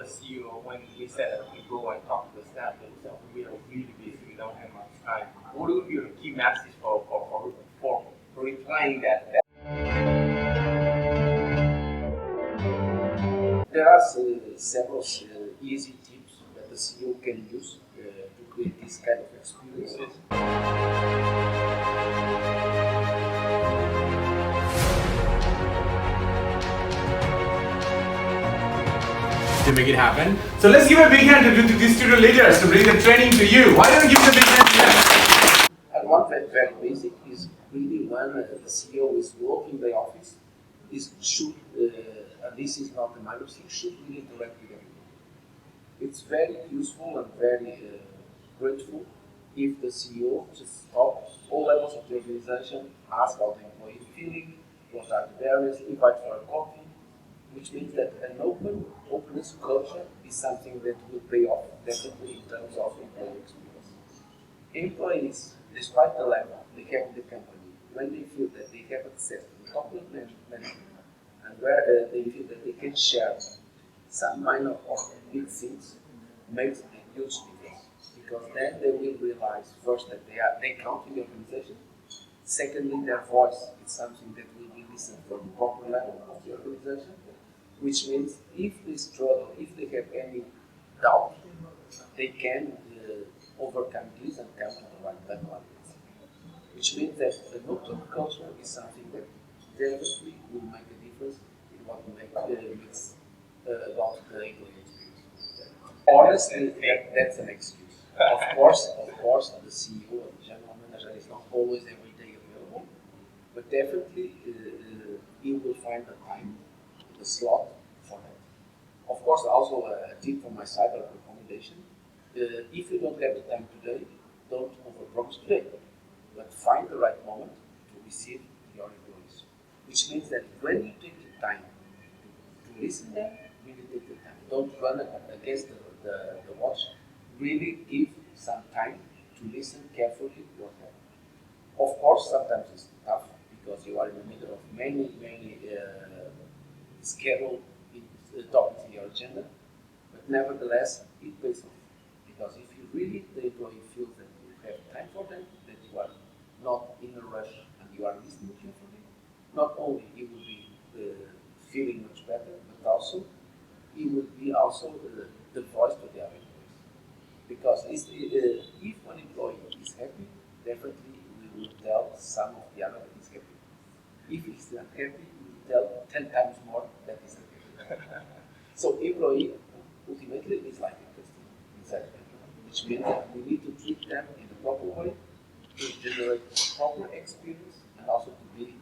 the CEO, when we said that we go and talk to the staff, they said we are really busy, we don't have much time. What would be your key message for replying that? There are several easy tips that the CEO can use to create this kind of experiences. To make it happen. So let's give a big hand to these studio leaders to bring the training to you. Why don't you give them a big hand to them? And one very basic is really when the CEO is working in the office, should, and this is not a minor thing, should really interact with everyone. It's very useful and very grateful if the CEO just stops all levels of the organization, ask how the employee is feeling, what are the barriers, invite for a coffee, which means that an openness culture is something that will pay off definitely in terms of employee experience. Employees, despite the level they have in the company, when they feel that they have access to the top management and where they feel that they can share some minor or big things, makes a huge difference. Because then they will realize first that they count in the organization. Secondly, their voice is something that will be listened from the proper level of the organization. Which means if they struggle, if they have any doubt, they can overcome this and come to the right level. Which means that the open culture is something that definitely will make a difference in what makes about the employee experience. Honestly, that's an excuse. Of course, the CEO or the general manager is not always every day available, but definitely he will find the time, the slot for that. Of course, also a tip from my side, a recommendation. If you don't have the time today, don't overpromise today, but find the right moment to receive your employees. Which means that when you take the time to listen to them, really take the time. Don't run against the watch. Really give some time to listen carefully to what happens. Of course, sometimes it's tough because you are in the middle of many scheduled topics in your agenda, but nevertheless, it pays off. Because if you really, the employee feels that you have time for them, that you are not in a rush and you are listening carefully, not only he will be feeling much better, but also he will be also the voice to the other employees. Because if one employee is happy, definitely we will tell some of the other that he's happy. If he's not happy, we will tell 10 times more that he's happy. So employee ultimately is like a customer inside the company, which means that we need to treat them in the proper way to generate proper experience and also to be